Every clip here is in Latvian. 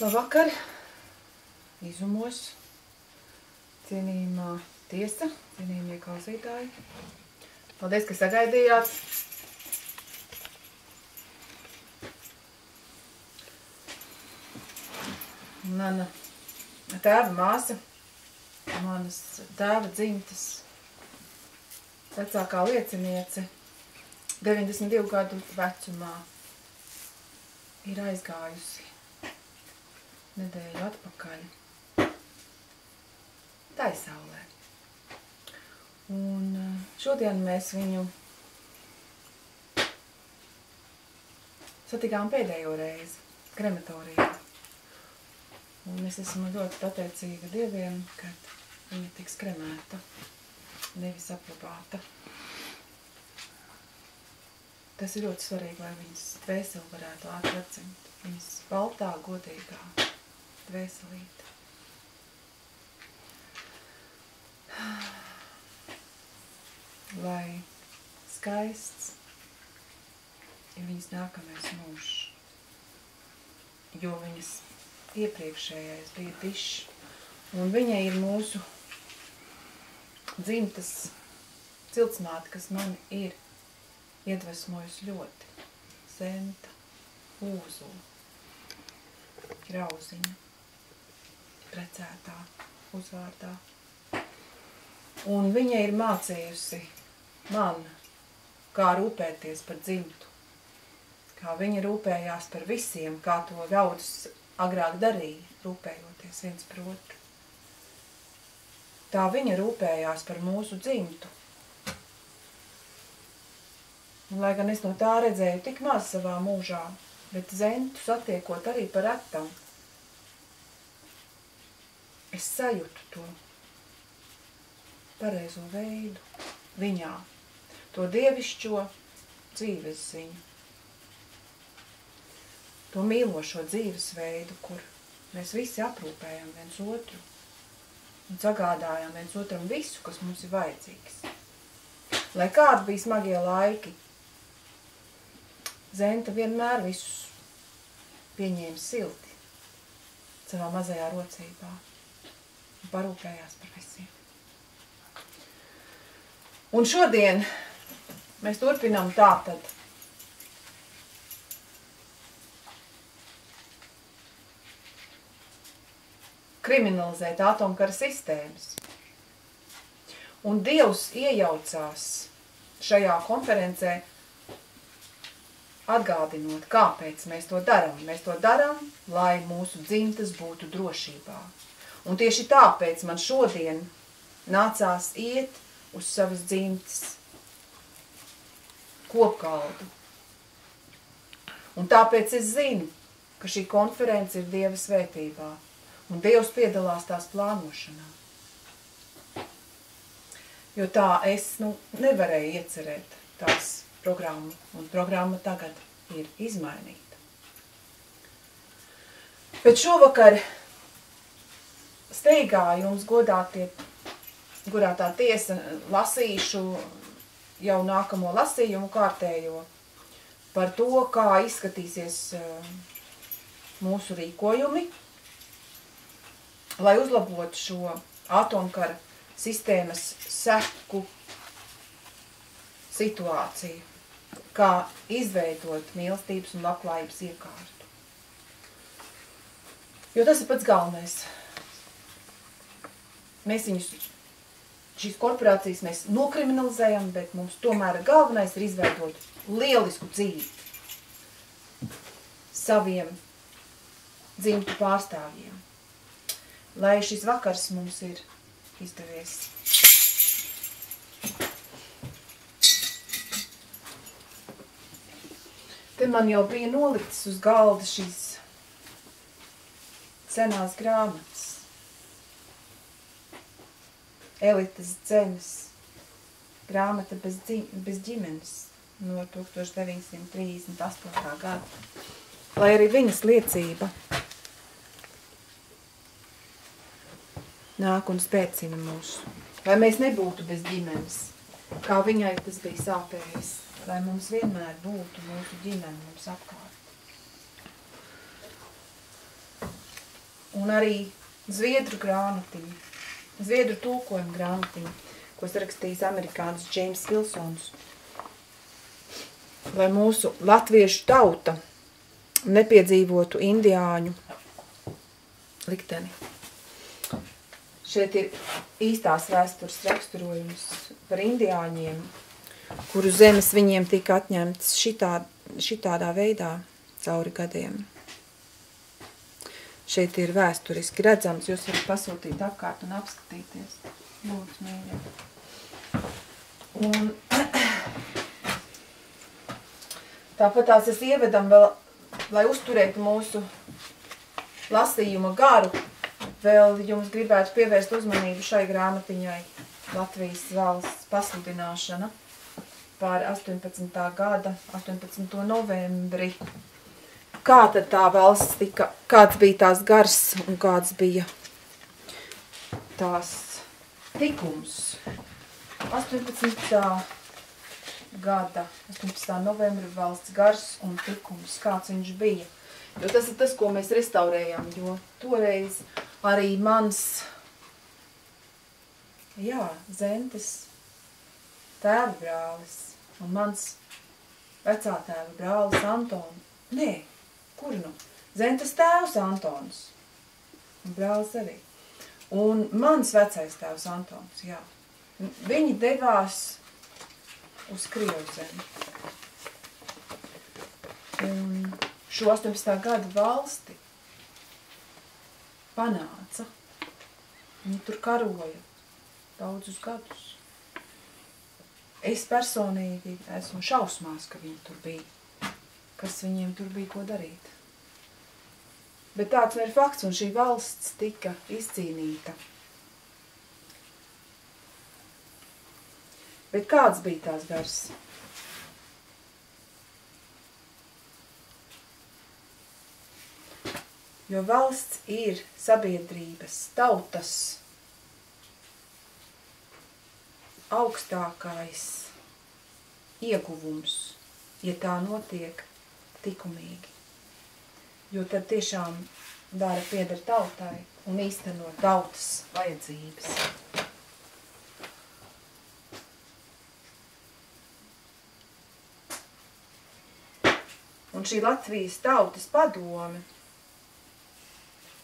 Labvakar, izumos, cienījumā tiesa, cienījumie klausītāji. Paldies, ka sagaidījāt. Mana tēva māsa, manas tēva dzimtas vecākā lieciniece 92 gadu vecumā ir aizgājusi nedēļu atpakaļ taisaulē. Un šodien mēs viņu satikām pēdējo reizi krematorijā. Un es esmu ļoti pateicīga Dieviem, kad viņa tiks kremēta, nevis apglabāta. Tas ir ļoti svarīgi, lai viņas dvēseli varētu ātri atzimt. Viņas baltā, godīgā dvēselīte. Lai skaists ir viņas nākamais mūžs, jo viņas iepriekšējais bija bišs, un viņa ir mūsu dzimtas ciltsmāte, kas man ir iedvesmojusi ļoti. Zenta, Ūzula, Grauziņa, precētā uzvārdā. Un viņa ir mācījusi man, kā rūpēties par dzimtu, kā viņa rūpējās par visiem, kā to ļaudis agrāk darīja, rūpējoties viens par otru. Tā viņa rūpējās par mūsu dzimtu. Un, lai gan es no tā redzēju tik maz savā mūžā, bet Zentu satiekot arī par retam, es sajūtu to pareizo veidu viņā, to dievišķo dzīves ziņu, to mīlošo dzīves veidu, kur mēs visi aprūpējam viens otru un sagādājam viens otram visu, kas mums ir vajadzīgs. Lai kādi bija smagie laiki, Zenta vienmēr visus pieņēma silti savā mazajā rocībā un parūpējās par visiem. Un šodien mēs turpinām tātad kriminalizēt atomkara sistēmas. Un Dievs iejaucās šajā konferencē atgādinot, kāpēc mēs to darām. Mēs to darām, lai mūsu dzimtas būtu drošībā. Un tieši tāpēc man šodien nācās iet uz savas dzimtas kopgaldu. Un tāpēc es zinu, ka šī konference ir Dieva svētībā, un Dievs piedalās tās plānošanā. Jo tā es nevarēju iecerēt tās programmu, un programma tagad ir izmainīta. Bet šovakar steigā jums godātā tiesa lasīšu jau nākamo lasījumu kārtējo par to, kā izskatīsies mūsu rīkojumi, lai uzlabotu šo atomkara sistēmas seku situāciju, kā izveidot mīlestības un labklājības iekārtu. Jo tas ir pats galvenais. Mēs šīs korporācijas mēs nokriminalizējam, bet mums tomēr galvenais ir izveidot lielisku dzīvi saviem dzimtu pārstāvjiem. Lai šis vakars mums ir izdevies. Te man jau bija noliktas uz galda šīs senās grāmatas. Elites Dzenes grāmata bez ģimenes no 1938. gada. Lai arī viņas liecība nāk un spēcina mūsu. Lai mēs nebūtu bez ģimenes, kā viņai tas bija sāpējis. Lai mums vienmēr būtu mūsu ģimene mums apkārt. un arī zviedru grāmatiņu, zviedru tulkojumu grāmatiņu, ko sarakstījis amerikānis Džeims Vilsons. Lai mūsu latviešu tauta nepiedzīvotu indiāņu likteni. Šeit ir īstās vēstures raksturojums par indiāņiem, kuru zemes viņiem tika atņemts šitādā veidā cauri gadiem. Šeit ir vēsturiski redzams, jūs varat pasūtīt apkārt un apskatīties. Lūdzu, mīļie. Un tāpat tās es ievedam vēl, lai uzturētu mūsu lasījuma garu, vēl jums gribētu pievērst uzmanību šai grāmatiņai Latvijas valsts pasludināšana par 18. gada 18. novembri. Kā tad tā valsts tika, kāds bija tās gars un kāds bija tās tikums. 18. gada 18. novembra valsts gars un tikums, kāds viņš bija. Jo tas ir tas, ko mēs restaurējam, jo toreiz arī mans, Zentes tēva brālis un mans vecā tēva brālis Antons. Kur nu? Zentes tēvs Antons un brālis arī. Un mans vecais tēvs Antons, Viņi devās uz Krievu zemi. Un šo 18. gadu valsti panāca. Viņi tur karoja daudzus gadus. Es personīgi esmu šausmās, ka viņi tur bija. Kas viņiem tur bija ko darīt. Bet tāds ir fakts, un šī valsts tika izcīnīta. Bet kāds bija tās gars? Jo valsts ir sabiedrības, tautas augstākais ieguvums, ja tā notiek likumīgi. Jo tad tiešām vara pieder tautai un īsteno tautas vajadzības. Un šī Latvijas tautas padome,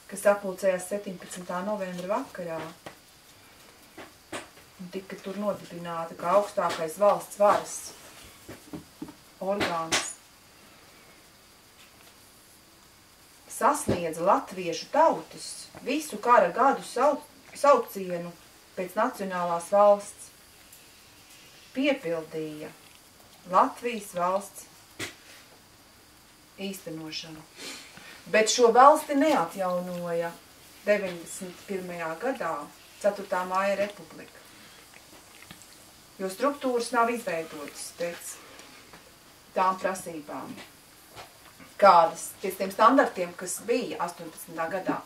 kas sapulcējās 17. novembra vakarā, un tika tur nodibināta kā augstākais valsts varas orgāns, sasniedza latviešu tautas visu kara gadu saucienu pēc nacionālās valsts, piepildīja Latvijas valsts īstenošanu. Bet šo valsti neatjaunoja 91. gadā 4. māja republika, jo struktūras nav izveidotas pēc tām prasībām, kādas pēc tiem standartiem, kas bija 18. gadā.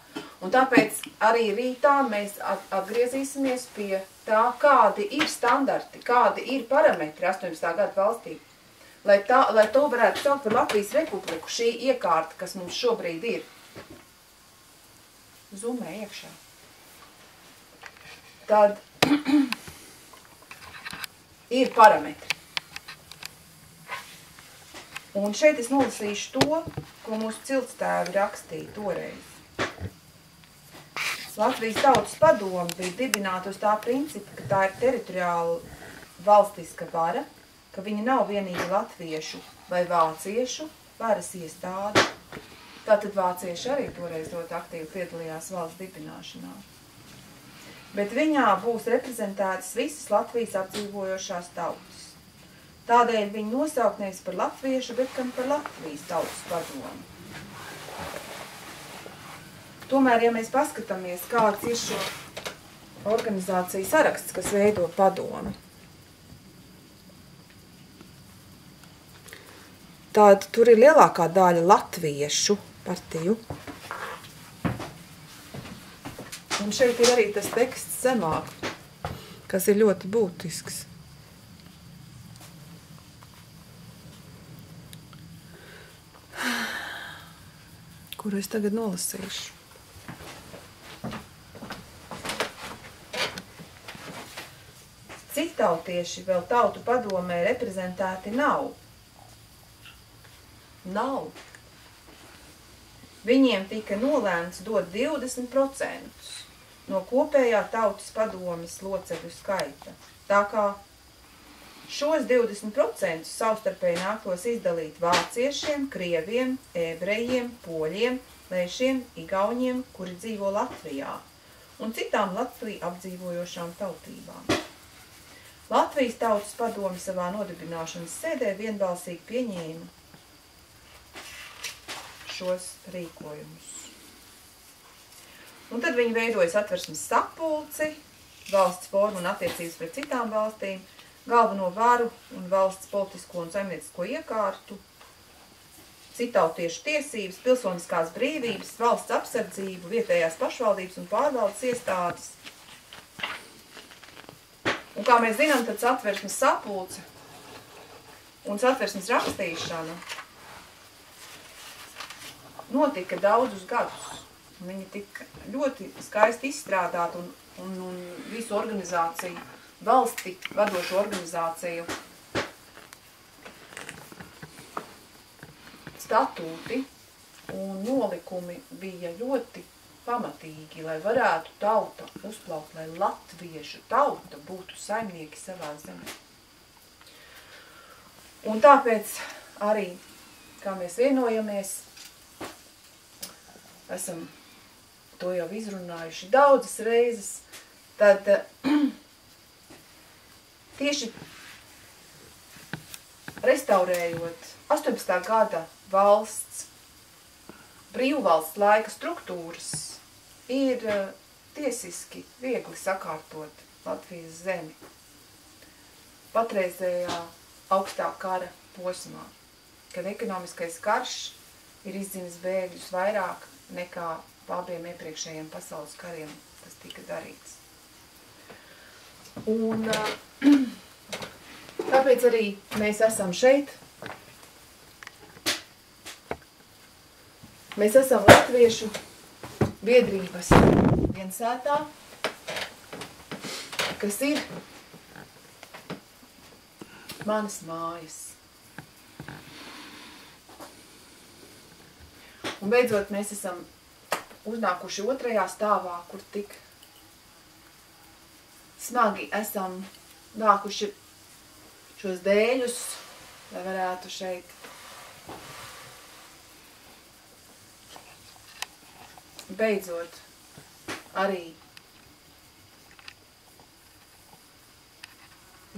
Un tāpēc arī rītā mēs atgriezīsimies pie tā, kādi ir standarti, kādi ir parametri 18. gada valstī. Lai to varētu saukt par Latvijas republiku, šī iekārta, kas mums šobrīd ir, zumē iekšā. Tad ir parametri. Un šeit es nolasīšu to, ko mūsu ciltstēvi rakstīja toreiz. Latvijas tautas padome bija dibināta uz tā principa, ka tā ir teritoriāla valstiska vara, ka viņa nav vienīgi latviešu vai vāciešu varas iestāde. Tātad vācieši arī toreiz ļoti aktīvi piedalījās valsts dibināšanā. Bet viņā būs reprezentētas visas Latvijas apdzīvojošās tautas. Tādēļ viņi nosaukt nevis par latviešu, bet gan par Latvijas tautas padomu. Tomēr, ja mēs paskatāmies, kāds ir šo organizāciju saraksts, kas veido padomu, tad tur ir lielākā daļa latviešu partiju. Un šeit ir arī tas teksts zemāk, kas ir ļoti būtisks. Kuru es tagad nolasīšu. citautieši vēl tautu padomē reprezentēti nav. Nav. Viņiem tika nolēmts dot 20% no kopējā tautas padomes locekļu skaita. Tā kā šos 20% savstarpēji nāktos izdalīt vāciešiem, krieviem, ebrejiem, poļiem, lēšiem, igauņiem, kuri dzīvo Latvijā, un citām Latviju apdzīvojošām tautībām. Latvijas tautas padome savā nodibināšanas sēdē vienbalsīgi pieņēma šos rīkojumus. Un tad viņi veidoja Satversmes sapulci, valsts formu un attiecības pret citām valstīm, galveno varu un valsts politisko un saimniecisko iekārtu, citautiešu tiesības, pilsoniskās brīvības, valsts apsardzību, vietējās pašvaldības un pārvaldes iestādes. Un kā mēs zinām, tad Satversmes sapulce un Satversmes rakstīšana notika daudzus gadus. Viņi tika ļoti skaisti izstrādāti un visu organizāciju, valsti vadošo organizāciju statūti un nolikumi bija ļoti pamatīgi, lai varētu tauta uzplaukt, lai latviešu tauta būtu saimnieki savā zemē. Un tāpēc arī, kā mēs vienojamies, esam to jau izrunājuši daudzas reizes, tad tieši restaurējot 18. gada valsts, brīvvalsts laika struktūras, ir tiesiski viegli sakārtot Latvijas zemi patreizējā augstā kara posmā, kad ekonomiskais karš ir izdzimis bēgļus vairāk nekā abiem iepriekšējiem pasaules kariem tas tika darīts. Un tāpēc arī mēs esam šeit. Mēs esam Latviešu biedrības viensētā, kas ir manas mājas. Un beidzot mēs esam uznākuši otrajā stāvā, kur tik smagi esam vākuši šos dēļus, lai varētu šeit beidzot arī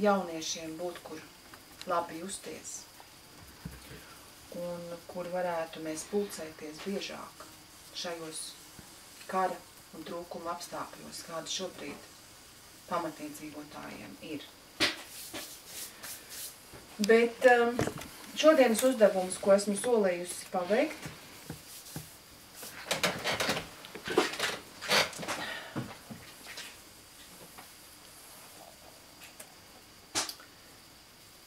jauniešiem būt, kur labi justies un kur varētu mēs pulcēties biežāk šajos kara un trūkuma apstākļos, kādi šobrīd pamatiedzīvotājiem ir. Bet šodienas uzdevums, ko esmu solījusi paveikt,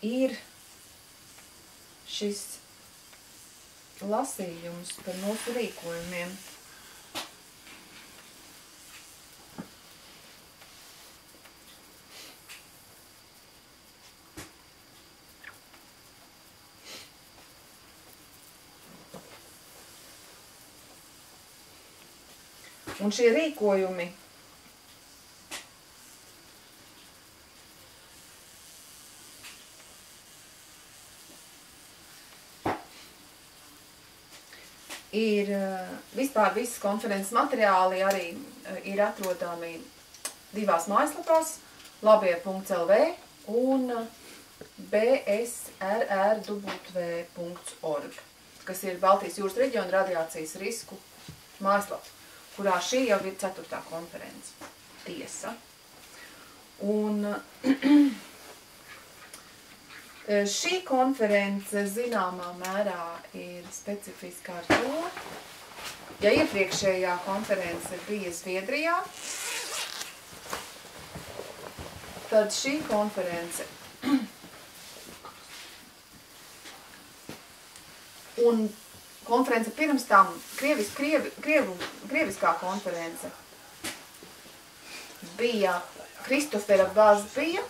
ir šis lasījums par mūsu rīkojumiem. Un šie rīkojumi ir vispār visas konferences materiāli arī ir atrodami divās mājaslapās, labie.lv un bsrrw.org, kas ir Baltijas jūras reģiona radiācijas risku mājaslapa, kurā šī jau ir 4. konference. Tiesa. Un šī konference zināmā mērā ir specifiska ar to, ja iepriekšējā konference bija Zviedrijā, tad šī konference un konference pirms tam, krieviskā konference, bija Kristofera Bazbija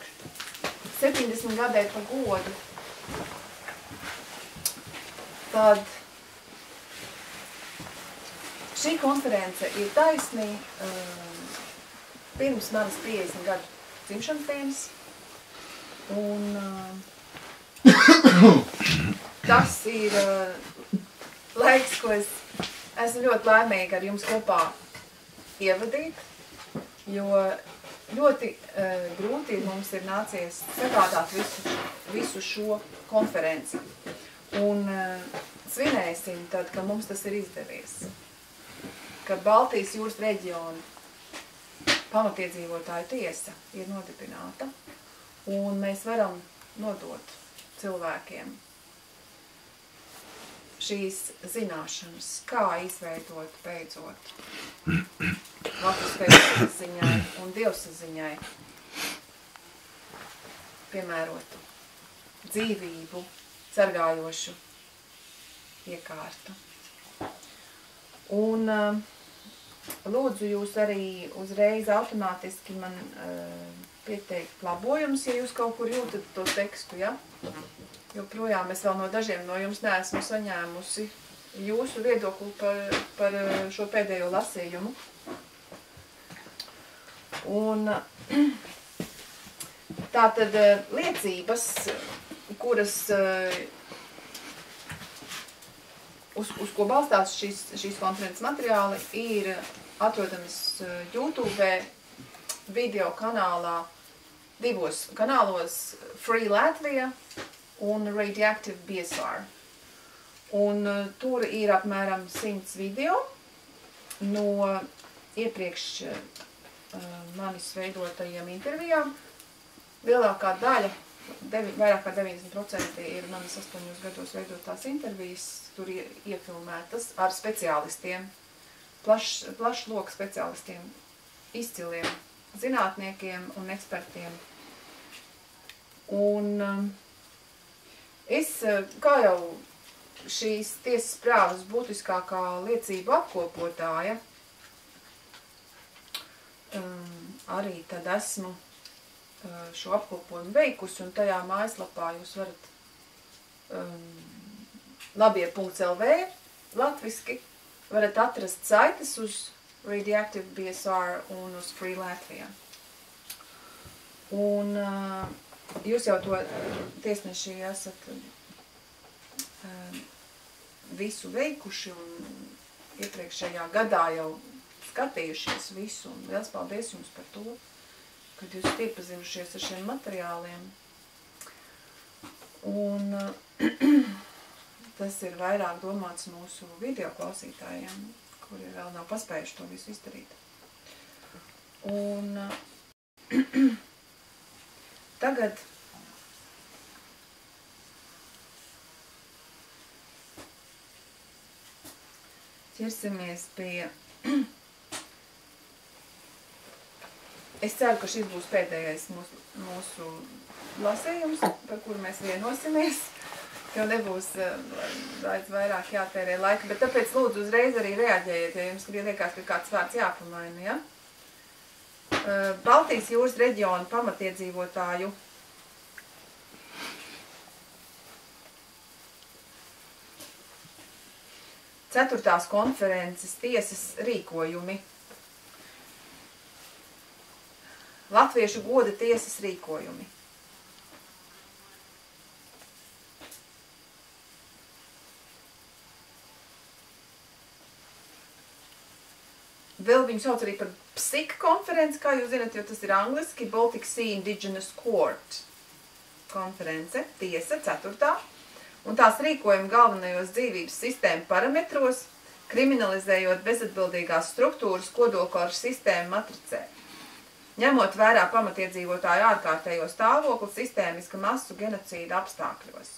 70 gadai pa godu, tad šī konference ir taisnī pirms manas 50 gadu dzimšanas dienas, un tas ir laiks, ko es esmu ļoti laimīga ar jums kopā ievadīt, jo ļoti grūti mums ir nācies sagādāt visu šo konferenci. Un svinēsim tad, ka mums tas ir izdevies. Kad Baltijas jūras reģiona pamatiedzīvotāju tiesa ir nodibināta, un mēs varam nodot cilvēkiem šīs zināšanas, kā izveidot beidzot latviskajai ziņai un dievsaziņai piemērotu dzīvību sargājošu iekārtu. Un lūdzu jūs arī uzreiz automātiski man pieteikt labojumus, ja jūs kaut kur jūtat to tekstu, ja? Joprojām es vēl no dažiem no jums neesmu saņēmusi jūsu viedokli par šo pēdējo lasījumu. Un tātad liecības, kuras, uz ko balstās šīs konferences materiāli, ir atrodamas YouTube video kanālā, divos kanālos Free Latvia un Radioactive BSR. Un tur ir apmēram 100 video no iepriekš manis veidotajiem intervijām. Lielākā daļa, vairāk kā 90% ir manas 8 gados veidotās intervijas, tur iefilmētas ar speciālistiem, plašs loks speciālistiem, izciliem zinātniekiem un ekspertiem. Un es, kā jau šīs tiesas prāvas būtiskākā liecību apkopotāja, arī tad esmu šo apkopojumu veikusi, un tajā mājaslapā jūs varat labie.lv latviski varat atrast saites uz Radioactive BSR un uz Free Latvia. Un jūs jau to tiesneši esat visu veikuši un iepriekšējā gadā jau skatījušies visu, un liels paldies jums par to, kad jūs iepazinušies ar šiem materiāliem. Un tas ir vairāk domāts mūsu video klausītājiem, kuri vēl nav paspējuši to visu izdarīt. Un tagad ķersimies pie... Es ceru, ka šis būs pēdējais mūsu lasījums, par kuru mēs vienosimies, ka nebūs vairāk jātērē laika, bet tāpēc lūdzu uzreiz arī reaģējiet, ja jums liekas, ka kāds vārds jāpamaina, ja? Baltijas jūras reģiona pamatiedzīvotāju ceturtās konferences tiesas rīkojumi. Latviešu goda tiesas rīkojumi. Vēl viņu sauc arī par PSIC konferenci, kā jūs zināt, jo tas ir angliski, Baltic Sea Indigenous Court konference, tiesa, 4. Un tās rīkojumi galvenajos dzīvības sistēmu parametros, kriminalizējot bezatbildīgās struktūras kodolkoru sistēmu matricē. Ņemot vērā pamatiedzīvotāju ārkārtējo stāvokli sistēmiska masu genocīda apstākļos.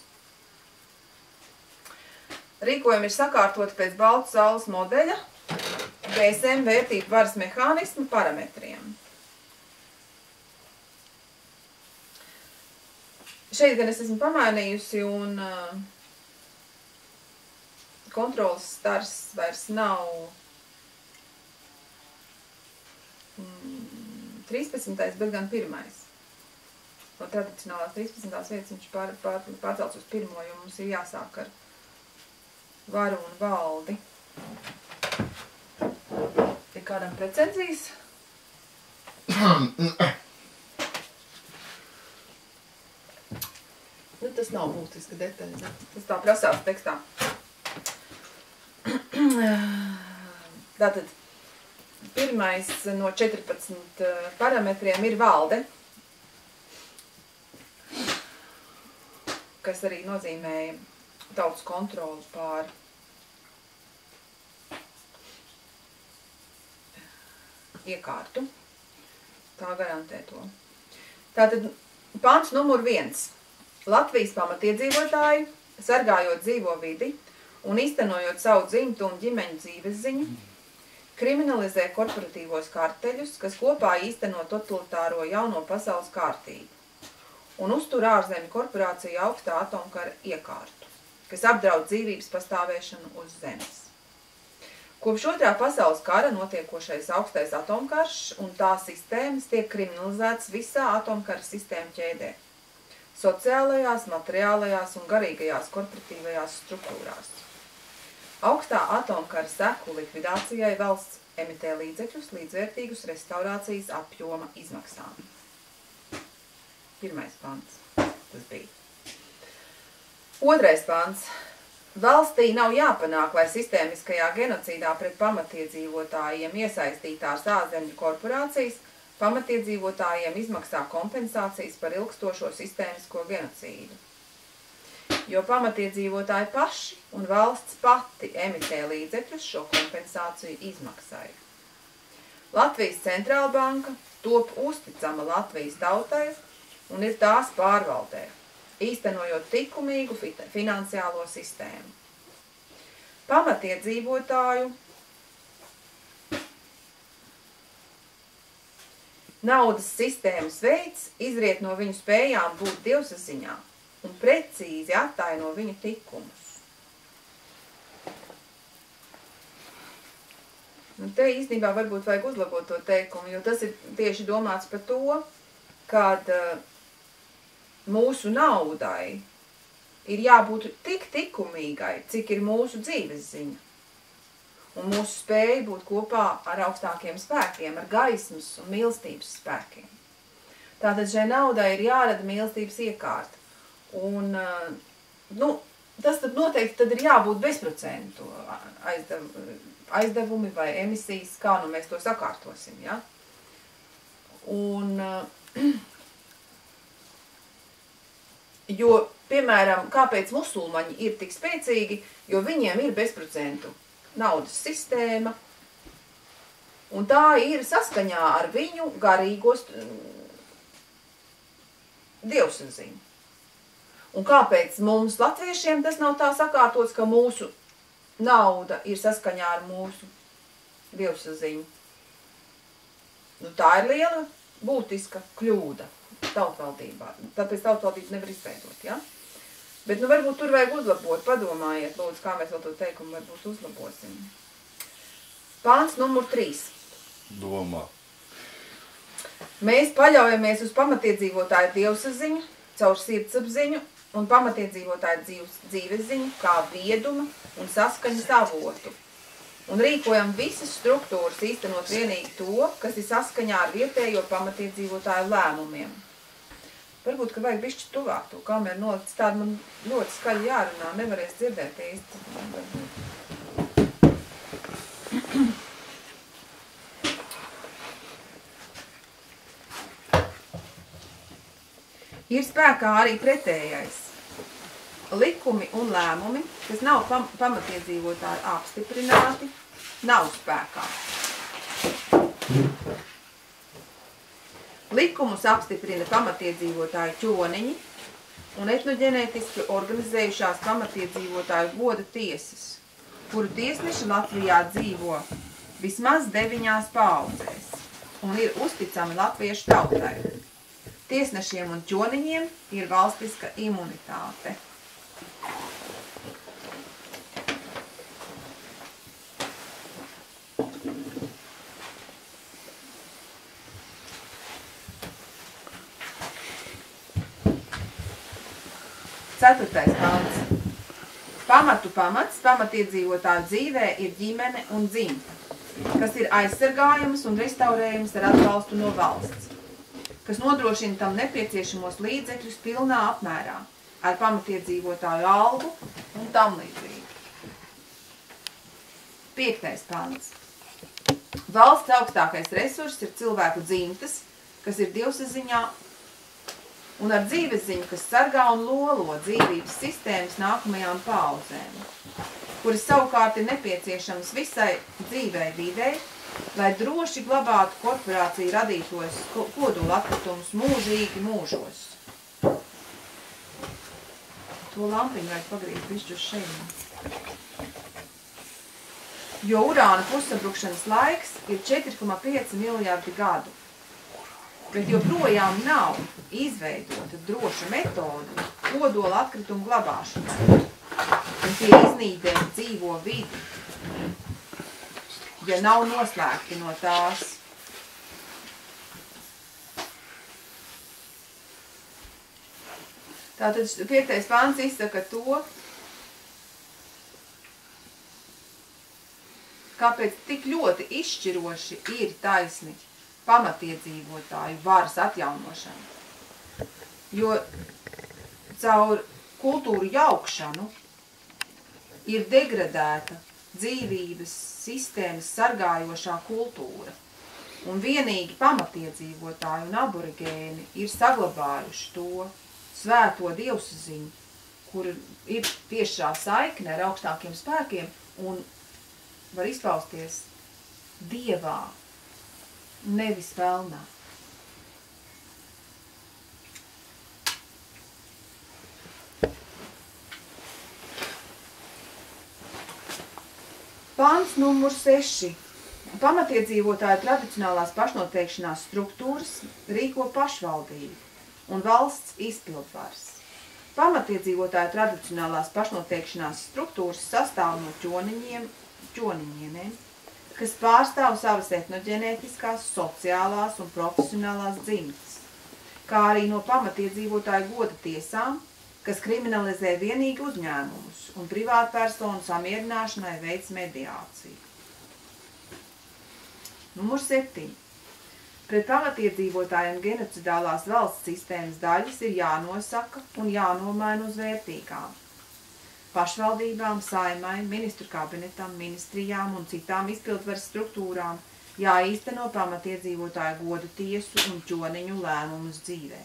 Rīkojumi ir sakārtoti pēc Baltu saules modeļa, BSM vērtību varas mehānismu parametriem. Šeit gan es esmu pamainījusi un kontrolas stars vairs nav 13. bet gan 1. no tradicionālās 13. vietas viņš pārcelts uz 1, jo mums ir jāsāk ar varu un valdi. Ir kādam precenzijas? Nu, tas nav būtiska detaļa. Tas tā prasās tekstā. Tātad, pirmais no 14 parametriem ir valde, kas arī nozīmē tautas kontroli pār iekārtu. Tā garantē to. Tātad, pants numur 1. Latvijas pamatiedzīvotāji, sargājot dzīvo vidi un īstenojot savu dzimtu un ģimeņu dzīves ziņu, kriminalizē korporatīvos karteļus, kas kopā īsteno totalitāro jauno pasaules kārtību un uztur ārzemju korporāciju augstā atomkara iekārtu, kas apdraud dzīvības pastāvēšanu uz zemes. Kopš 2. pasaules kara notiekošais augstais atomkarš un tā sistēmas tiek kriminalizētas visā atomkara sistēmu ķēdē, sociālajās, materiālajās un garīgajās korporatīvajās struktūrās. Augstā atomkara seku likvidācijai valsts emitē līdzekļus līdzvērtīgus restaurācijas apjoma izmaksām. 1. pants. Tas bija. 2. pants. Valstī nav jāpanāk, lai sistēmiskajā genocīdā pret pamatiedzīvotājiem iesaistītās ārzemju korporācijas pamatiedzīvotājiem izmaksā kompensācijas par ilgstošo sistēmisko genocīdu. Jo pamatiedzīvotāji paši un valsts pati emitē līdzekļus šo kompensāciju izmaksai. Latvijas centrāla banka top uzticama Latvijas tautai un ir tās pārvaldē, īstenojot likumīgu finansiālo sistēmu. Pamatiedzīvotāju naudas sistēmas veids izriet no viņu spējām būt dievsaziņā un precīzi attaino viņu likumus. Nu, te īstenībā varbūt vajag uzlabot to teikumu, jo tas ir tieši domāts par to, kad mūsu naudai ir jābūt tik likumīgai, cik ir mūsu dzīves ziņa. Un mūsu spēja būt kopā ar augstākiem spēkiem, ar gaismas un mīlestības spēkiem. Tātad šai naudai ir jārada mīlestības iekārta. Un, tas tad noteikti tad ir jābūt bezprocentu aizdevumi vai emisijas, kā nu mēs to sakārtosim, ja? Un, jo, piemēram, kāpēc musulmaņi ir tik spēcīgi, jo viņiem ir bezprocentu naudas sistēma, un tā ir saskaņā ar viņu garīgos dievsaziņu. Un kāpēc mums latviešiem tas nav tā sakārtots, ka mūsu nauda ir saskaņā ar mūsu dievsaziņu? Nu, tā ir liela būtiska kļūda tautvaldībā. Tāpēc tautvaldību nevar izveidot, ja? Bet, nu, varbūt tur vajag uzlabot, padomājiet, lūdzu, kā mēs vēl to teikumu varbūt uzlabosim. Pāns numur 3. Domā. Mēs paļaujamies uz pamatiedzīvotāju dievsaziņu, caur sirdsapziņu un pamatiedzīvotāju dzīves ziņu kā vieduma un saskaņas avotu. Un rīkojam visas struktūras īstenot vienīgi to, kas ir saskaņā ar vietējo pamatiedzīvotāju lēmumiem. Varbūt, ka vajag bišķi tuvāk to kameru nolicis, tāda man ļoti skaļi jārunā, nevarēs dzirdēt īsti. Ir spēkā arī pretējais. Likumi un lēmumi, kas nav pamatiedzīvotāji apstiprināti, nav spēkā. Likumus apstiprina pamatiedzīvotāju ķoniņi un etnoģenētiski organizējušās pamatiedzīvotāju goda tiesas, kuru tiesneši Latvijā dzīvo vismaz 9 paaudzēs un ir uzticami latviešu tautai. Tiesnešiem un ķoniņiem ir valstiska imunitāte. 4. pants. Pamatu pamats pamatiedzīvotāju dzīvē ir ģimene un dzimta, kas ir aizsargājamas un restaurējamas ar atbalstu no valsts, kas nodrošina tam nepieciešamos līdzekļus pilnā apmērā, ar pamatiedzīvotāju algu un tam līdzīgi. 5. pants. Valsts augstākais resurss ir cilvēku dzimtas, kas ir dievsaziņā un ar dzīvesziņu, kas sargā un lolo dzīvības sistēmas nākamajām paaudzēm, kuras savukārt ir nepieciešams visai dzīvei videi, lai droši glabātu korporāciju radītos kodola atkritumus mūžīgi mūžos. To lampiņu vajag pagrīt bišķi uz šeit. Jo urāna pussabrukšanas laiks ir 4,5 miljardi gadu. Bet joprojām nav izveidota droša metode kodola atkritumu glabāšanai. Un tie iznīdē dzīvo vidi, ja nav noslēgti no tās. Tātad 5. pants izsaka to, kāpēc tik ļoti izšķiroši ir taisni pamatiedzīvotāju varas atjaunošana. Jo caur kultūru jaukšanu ir degradēta dzīvības sistēmas sargājošā kultūra. Un vienīgi pamatiedzīvotāji un aborigēni ir saglabājuši to svēto dievsaziņu, kur ir tiešā saikne ar augstākiem spēkiem un var izpausties dievā, nevis velnā. Pants numur 6. Pamatiedzīvotāju tradicionālās pašnoteikšanās struktūras rīko pašvaldību un valsts izpildvaras. Pamatiedzīvotāju tradicionālās pašnoteikšanās struktūras sastāv no ķoniņieniem, kas pārstāv savas etnoģenētiskās, sociālās un profesionālās dzimtas, kā arī no pamatiedzīvotāju goda tiesām, kas kriminalizē vienīgi uzņēmumus un privātpersonu samierināšanai veids mediāciju. Numur 7. Pret pamatiedzīvotājiem genocidālās valsts sistēmas daļas ir jānosaka un jānomaina uz vērtīgām. Pašvaldībām, saimai, ministru kabinetam, ministrijām un citām izpildvaras struktūrām jāīsteno pamatiedzīvotāju godu tiesu un ķoniņu lēmumus dzīvē.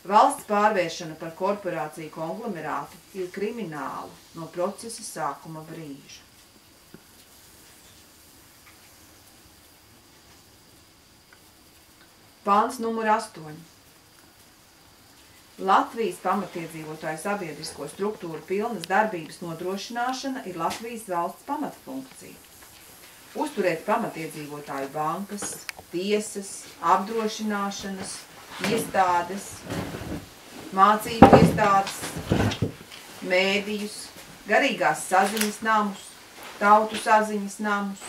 Valsts pārvēršana par korporāciju konglomerātu ir krimināla no procesa sākuma brīža. Pants numur 8. Latvijas pamatiedzīvotāju sabiedrisko struktūru pilnas darbības nodrošināšana ir Latvijas valsts pamatfunkcija. Uzturēt pamatiedzīvotāju bankas, tiesas, apdrošināšanas, iestādes, mācību iestādes, mēdījus, garīgās saziņas namus, tautu saziņas namus,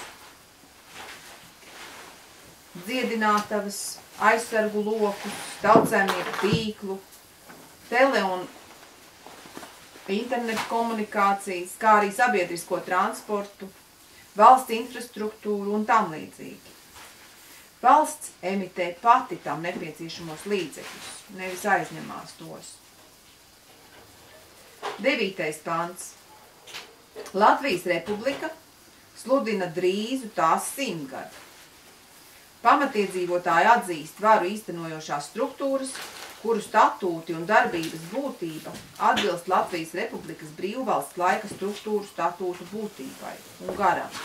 dziedinātavas, aizsargu lokus, tautsēmnieku tīklu, tele un internetu komunikācijas, kā arī sabiedrisko transportu, valsts infrastruktūru un tam līdzīgi. Valsts emitē pati tam nepieciešamos līdzekļus, nevis aizņemās tos. 9. pants. Latvijas Republika sludina drīzu tās 100 gadu. Pamatiedzīvotāji atzīst varu īstenojošās struktūras, kuru statūti un darbības būtība atbilst Latvijas Republikas brīvvalsts laika struktūru statūtu būtībai un garam.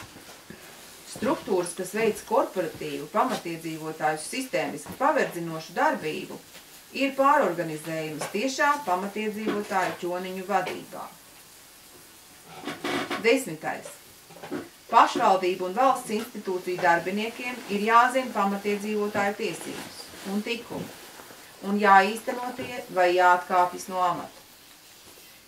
Struktūras, kas veic korporatīvu pamatiedzīvotāju sistēmiski paverdzinošu darbību, ir pārorganizējamas tiešā pamatiedzīvotāju ķoniņu vadībā. 10. Pašvaldību un valsts institūciju darbiniekiem ir jāzina pamatiedzīvotāju tiesības un tikumi, un jāīsteno tie vai jāatkāpjas no amata.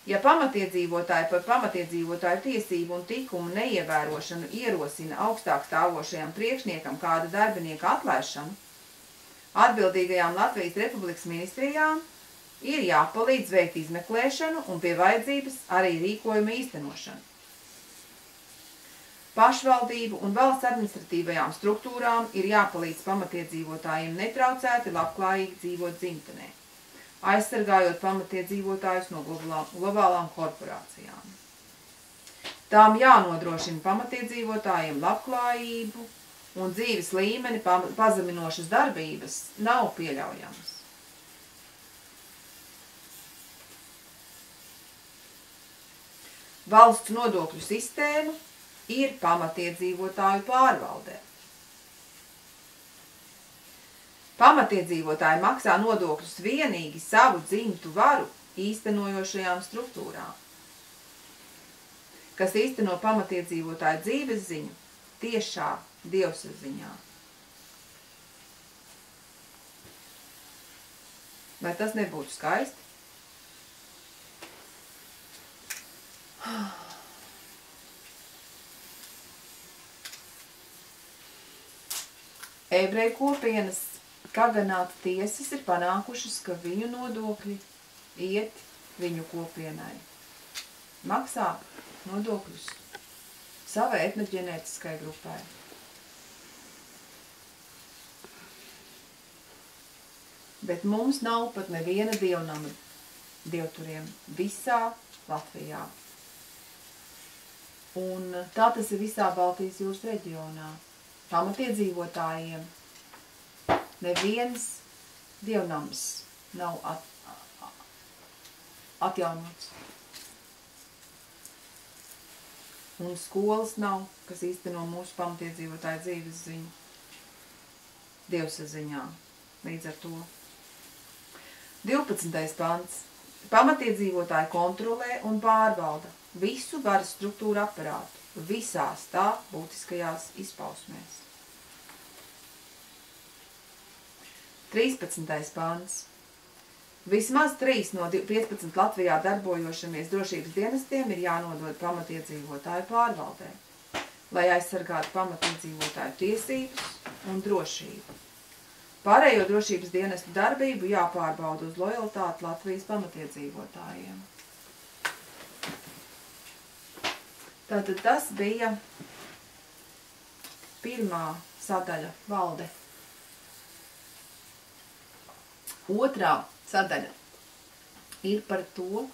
Ja pamatiedzīvotāji par pamatiedzīvotāju tiesību un tikumu neievērošanu ierosina augstāk stāvošajam priekšniekam kāda darbinieka atlaišanu, atbildīgajām Latvijas Republikas ministrijām ir jāpalīdz veikt izmeklēšanu un pie vajadzības arī rīkojuma īstenošanu. Pašvaldību un valsts administratīvajām struktūrām ir jāpalīdz pamatiedzīvotājiem netraucēti labklājīgi dzīvot dzimtenē, aizsargājot pamatiedzīvotājus no globālām korporācijām. Tām jānodrošina pamatiedzīvotājiem labklājību un dzīves līmeni pazeminošas darbības nav pieļaujamas. Valsts nodokļu sistēma ir pamatiedzīvotāju pārvaldē. Pamatiedzīvotāji maksā nodokļus vienīgi savu dzimtu varu īstenojošajām struktūrām, kas īsteno pamatiedzīvotāju dzīves ziņu tiešā dievsaziņā. Vai tas nebūtu skaisti? Ebreju kopienas kaganāta tiesas ir panākušas, ka viņu nodokļi iet viņu kopienai. Maksā nodokļus savai etnoģenētiskai grupai. Bet mums nav pat neviena dievnama dievturiem visā Latvijā. Un tā tas ir visā Baltijas jūras reģionā. Pamatiedzīvotājiem neviens dievnams nav atjaunots. Un skolas nav, kas īsteno mūsu pamatiedzīvotāju dzīves ziņu dievsaziņā. Līdz ar to 12. pants. Pamatiedzīvotāji kontrolē un pārvalda visu varas struktūru aparātu visās tā būtiskajās izpausmēs. 13. pants. Vismaz 3 no 15 Latvijā darbojošamies drošības dienestiem ir jānodod pamatiedzīvotāju pārvaldē, lai aizsargātu pamatiedzīvotāju tiesības un drošību. Pārējo drošības dienestu darbību jāpārbauda uz lojalitāti Latvijas pamatiedzīvotājiem. Tātad tas bija pirmā sadaļa valde. Otrā sadaļa ir par to,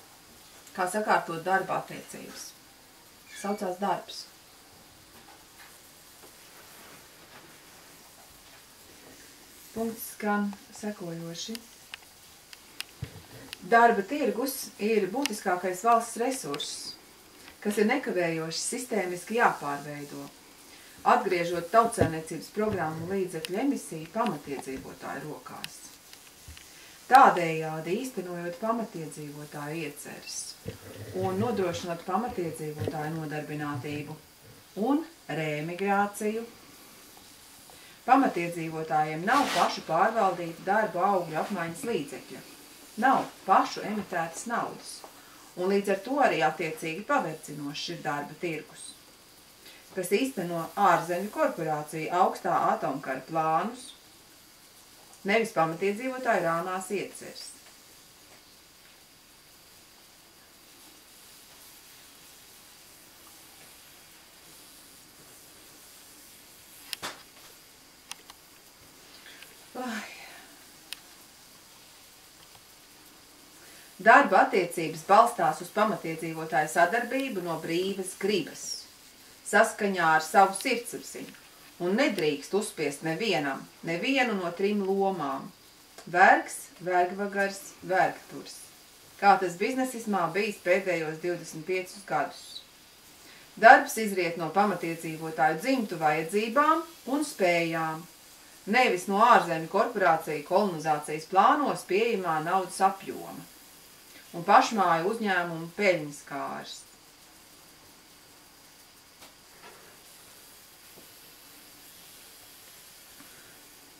kā sakārtot darba attiecības. Saucās darbs. Punkts skan sekojoši. Darba tirgus ir būtiskākais valsts resurss, kas ir nekavējoši sistēmiski jāpārveido, atgriežot tautsēmniecības programmu līdzekļu emisiju pamatiedzīvotāju rokās. Tādējādi īstenojot pamatiedzīvotāju ieceres un nodrošinot pamatiedzīvotāju nodarbinātību un reemigrāciju. Pamatiedzīvotājiem nav pašu pārvaldīta darba augļu apmaiņas līdzekļa, nav pašu emitētas naudas, un līdz ar to arī attiecīgi pavercinošs ir darba tirgus, kas īsteno ārzemju korporāciju augstā atomkara plānus, nevis pamatiedzīvotāju rānās ieceres. Darba attiecības balstās uz pamatiedzīvotāju sadarbību no brīvas gribas, saskaņā ar savu sirdsapziņu, un nedrīkst uzspiest nevienu no 3 lomām – vergs, vergvagars, vergturs, kā tas biznesismā bijis pēdējos 25 gadus. Darbs izriet no pamatiedzīvotāju dzimtu vajadzībām un spējām, nevis no ārzemju korporāciju kolonizācijas plānos pieejamā naudas apjoma un pašmāju uzņēmumu peļņas kārs.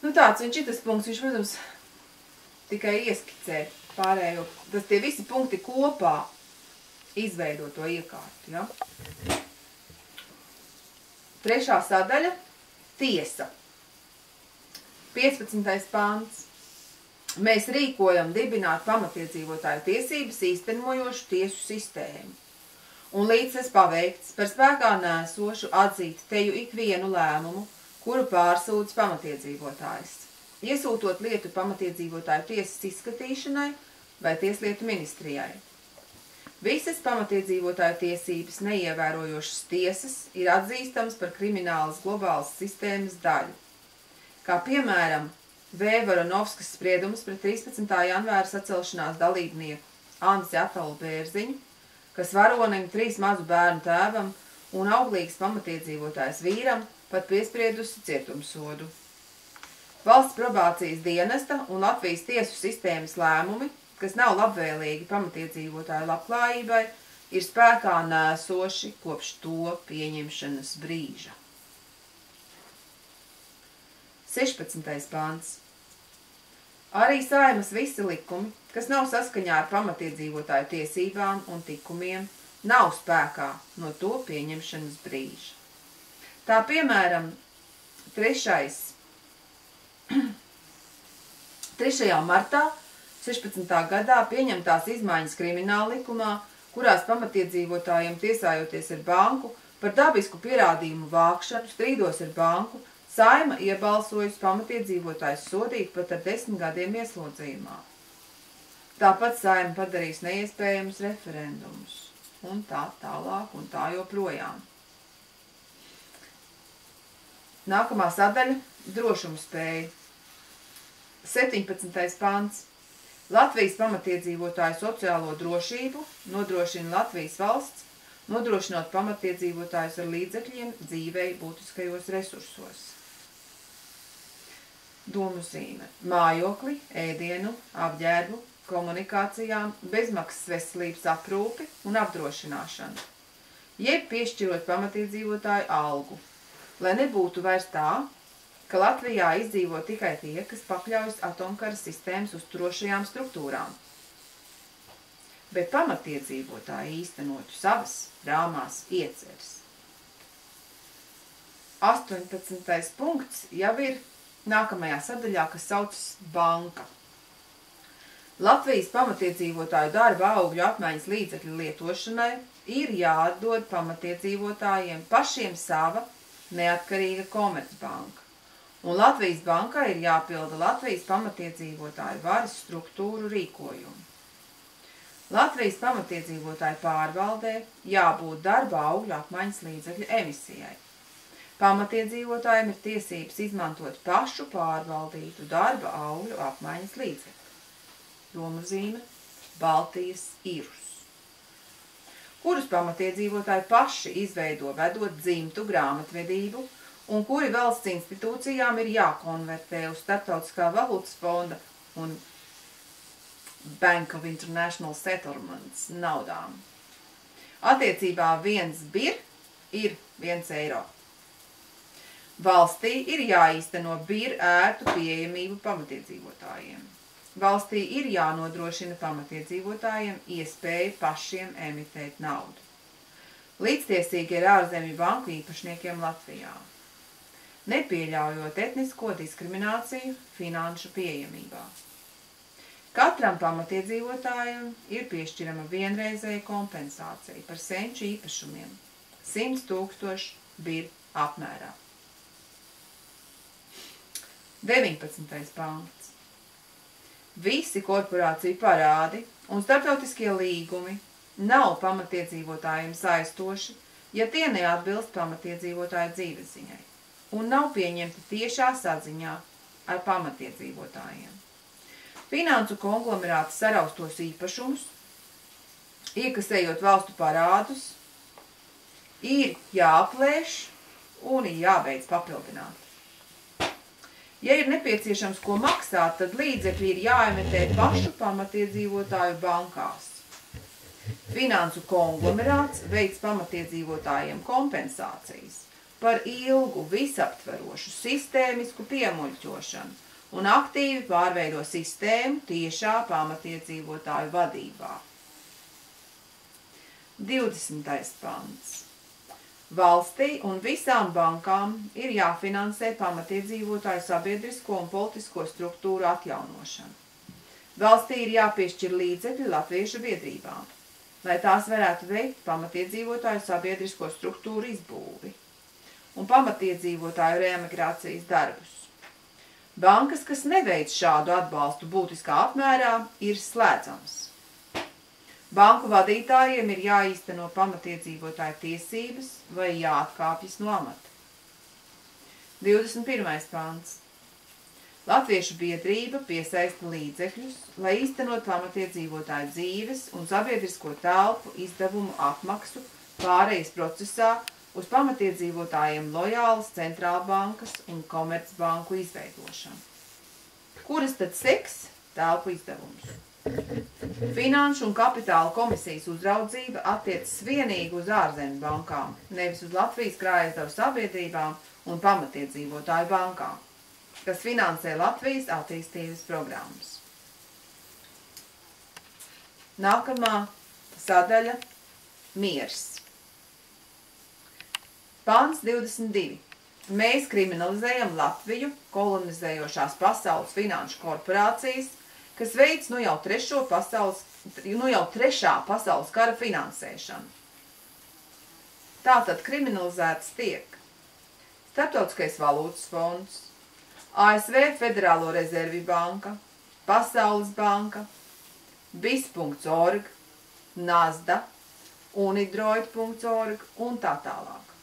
Nu tāds viņš ir tas punkts, viņš, protams, tikai ieskicē pārējo, tas tie visi punkti kopā izveido to iekārtu, ja? 3. sadaļa – tiesa. 15. pants. mēs rīkojam dibināt pamatiedzīvotāju tiesības īstenojošu tiesu sistēmu. Un līdz tas paveikts, par spēkā nēsošu atzīt teju ikvienu lēmumu, kuru pārsūdz pamatiedzīvotājs, iesūtot lietu pamatiedzīvotāju tiesas izskatīšanai vai tieslietu ministrijai. Visas pamatiedzīvotāju tiesības neievērojošas tiesas ir atzīstams par kriminālas globālas sistēmas daļu, kā piemēram V. Voronovskas spriedums pret 13. janvāra sacelšanās dalībnieku Andzi Atalu Bērziņu, kas varonim 3 mazu bērnu tēvam un auglīgas pamatiedzīvotājs vīram pat piespriedusi cietumsodu. Valsts probācijas dienesta un Latvijas tiesu sistēmas lēmumi, kas nav labvēlīgi pamatiedzīvotāju labklājībai, ir spēkā nēsoši kopš to pieņemšanas brīža. 16. pāns. Arī Saeimas visi likumi, kas nav saskaņā ar pamatiedzīvotāju tiesībām un tikumiem, nav spēkā no to pieņemšanas brīža. Tā piemēram, 3. martā 16. gadā pieņemtās izmaiņas krimināla likumā, kurās pamatiedzīvotājiem tiesājoties ar banku par dabisku pierādījumu vākšanu strīdos ar banku, Saeima iebalsojusi pamatiedzīvotājus sodīt pat ar 10 gadiem ieslodzījumā. Tāpat Saeima padarīs neiespējamus referendumus, un tā tālāk, un tā joprojām. Nākamā sadaļa – drošumspēja. 17. pants. Latvijas pamatiedzīvotāju sociālo drošību nodrošina Latvijas valsts, nodrošinot pamatiedzīvotājus ar līdzekļiem dzīvei būtiskajos resursos. Domuzīme. Mājokli, ēdienu, apģērbu, komunikācijām, bezmaksas veselības aprūpi un apdrošināšanu. Jeb piešķirot pamatiedzīvotāju algu, lai nebūtu vairs tā, ka Latvijā izdzīvo tikai tie, kas pakļaujas atomkara sistēmas uzturošajām struktūrām. Bet pamatiedzīvotāji īstenotu savas rāmās ieceres. 18. punkts jau ir nākamajā sadaļā, kas saucas banka. Latvijas pamatiedzīvotāju darba augļu apmaiņas līdzekļu lietošanai ir jāatdod pamatiedzīvotājiem pašiem sava neatkarīga komercbanka. Un Latvijas bankai ir jāpilda Latvijas pamatiedzīvotāju varas struktūru rīkojumu. Latvijas pamatiedzīvotāju pārvaldē jābūt darba augļu apmaiņas līdzekļu emisijai. Pamatiedzīvotājiem ir tiesības izmantot pašu pārvaldītu darba augļu apmaiņas līdzekļu. Domuzīme – Baltijas īrus, kurus pamatiedzīvotāji paši izveido vedot dzimtu grāmatvedību un kuri valsts institūcijām ir jākonvertē uz Starptautiskā valūtas fonda un Bank of International Settlements naudām. Attiecībā 1 bir ir 1 eiro. Valstī ir jāīsteno bir ērtu pieejamību pamatiedzīvotājiem. Valstī ir jānodrošina pamatiedzīvotājiem iespēja pašiem emitēt naudu. Līdztiesīgi ir ārzemju banku īpašniekiem Latvijā, nepieļaujot etnisko diskrimināciju finanšu pieejamībā. Katram pamatiedzīvotājiem ir piešķirama vienreizēja kompensācija par senču īpašumiem 100 000 bir apmērā. 19. pants. Visi korporāciju parādi un starptautiskie līgumi nav pamatiedzīvotājiem saistoši, ja tie neatbilst pamatiedzīvotāju dzīvesziņai un nav pieņemti tiešā saziņā ar pamatiedzīvotājiem. Finansu konglomerāti saraustos īpašumus, iekasējot valstu parādus, ir jāaplēš un ir jābeidz papildināt. Ja ir nepieciešams ko maksāt, tad līdzekļi ir jāemitē pašu pamatiedzīvotāju bankās. Finansu konglomerāts veids pamatiedzīvotājiem kompensācijas par ilgu, visaptverošu, sistēmisku piemuļķošanu un aktīvi pārveido sistēmu tiešā pamatiedzīvotāju vadībā. 20. pants. Valstī un visām bankām ir jāfinansē pamatiedzīvotāju sabiedrisko un politisko struktūru atjaunošanu. Valstī ir jāpiešķir līdzekļi latviešu biedrībām, lai tās varētu veikt pamatiedzīvotāju sabiedrisko struktūru izbūvi un pamatiedzīvotāju reemigrācijas darbus. Bankas, kas neveic šādu atbalstu būtiskā apmērā, ir slēdzamas. Banku vadītājiem ir jāīsteno pamatiedzīvotāju tiesības vai jāatkāpjas no amata. 21. pants. Latviešu biedrība piesaista līdzekļus, lai īstenot pamatiedzīvotāju dzīves un sabiedrisko telpu izdevumu apmaksu pārejas procesā uz pamatiedzīvotājiem lojālas centrālbankas un komercbanku izveidošanu. Kuras tad seks telpu izdevumus? Finanšu un kapitāla komisijas uzraudzība attiecas vienīgi uz ārzemju bankām, nevis uz Latvijas krājasdevu sabiedrībām un pamatiedzīvotāju bankām, kas finansē Latvijas attīstības programmas. Nākamā sadaļa – miers. Pants 22. Mēs kriminalizējam Latviju, kolonizējošās pasaules finanšu korporācijas, kas veic nu jau trešā pasaules kara finansēšanu. Tātad kriminalizētas tiek Starptautiskais valūtas fonds, ASV Federālo rezervi banka, Pasaules banka, BIS.org, NASDA, Unidroid.org un tā tālāk.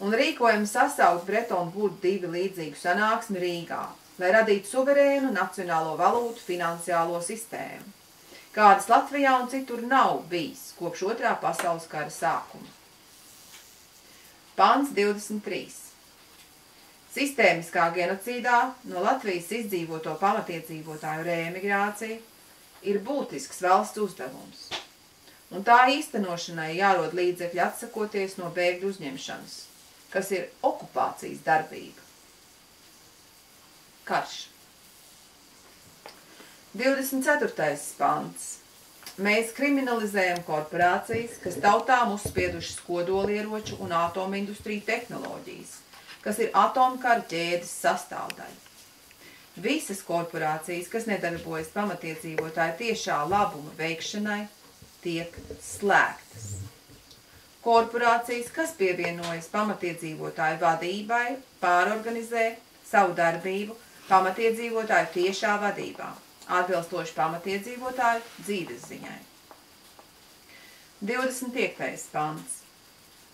Un rīkojam sasaukt Bretonu Vudu 2 līdzīgu sanāksmi Rīgā, lai radītu suverēnu nacionālo valūtu finansiālo sistēmu, kādas Latvijā un citur nav bijis kopš 2. pasaules kara sākuma. Pants 23. Sistēmiskā genocīdā no Latvijas izdzīvoto pamatiedzīvotāju reemigrācija ir būtisks valsts uzdevums, un tā īstenošanai jārod līdzekļi atsakoties no bēgļu uzņemšanas, kas ir okupācijas darbība. Karš. 24. pants. Mēs kriminalizējam korporācijas, kas tautām uzspiedušas kodolieroču un atomindustriju tehnoloģijas, kas ir atomkara ķēdes sastāvdaļa. Visas korporācijas, kas nedarbojas pamatiedzīvotāju tiešā labuma veikšanai, tiek slēgtas. Korporācijas, kas pievienojas pamatiedzīvotāju vadībai, pārorganizē savu darbību pamatiedzīvotāju tiešā vadībā, atbilstoši pamatiedzīvotāju dzīves ziņai. 25. pants.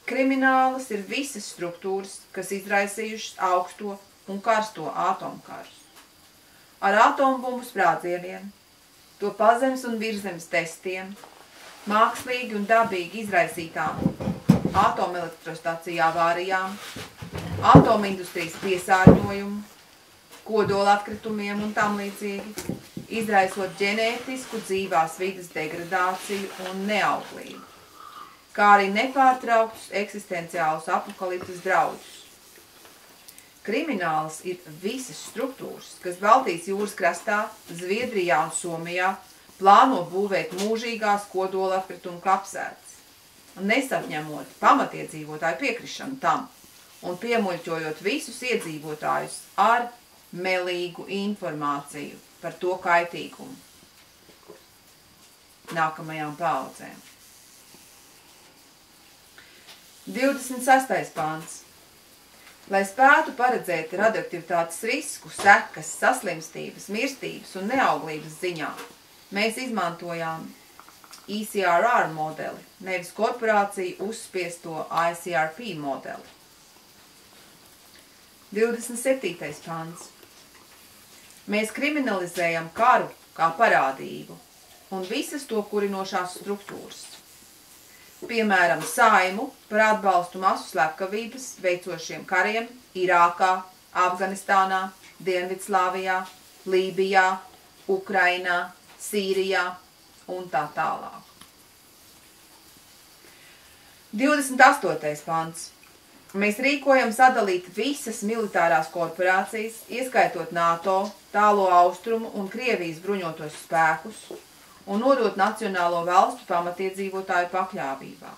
Kriminālas ir visas struktūras, kas izraisījušas augsto un karsto atomkarus. Ar atombumbu sprādzieniem, to pazemes un virzemes testiem, mākslīgi un dabīgi izraisītām atomelektrostaciju avārijām, atomindustrijas piesārņojumu, kodola atkritumiem un tam līdzīgi, izraisot ģenētisku dzīvās vides degradāciju un neauglību, kā arī nepārtrauktus eksistenciālus apokaliptes draudus. Krimināls ir visas struktūras, kas Baltijas jūras krastā, Zviedrijā un Somijā plāno būvēt mūžīgās kodola atkritumu kapsētas, nesapņemot pamatiedzīvotāju piekrišanu tam un piemuļķojot visus iedzīvotājus ar melīgu informāciju par to kaitīgumu nākamajām paaudzēm. 26. pants. Lai spētu paredzēt radioaktivitātes risku, sekas, saslimstības, mirstības un neauglības ziņā, mēs izmantojām ECRR modeli, nevis korporāciju uzspiesto ICRP modeli. 27. pants. Mēs kriminalizējam karu kā parādību un visas to kurinošās struktūras. Piemēram, Saimu par atbalstu masu slepkavības veicošiem kariem Irākā, Afganistānā, Dienvidslāvijā, Lībijā, Ukrainā, Sīrijā un tā tālāk. 28. pants. Mēs rīkojam sadalīt visas militārās korporācijas, ieskaitot NATO, Tālo Austrumu un Krievijas bruņotos spēkus, un nodot nacionālo valstu pamatiedzīvotāju pakļāvībā.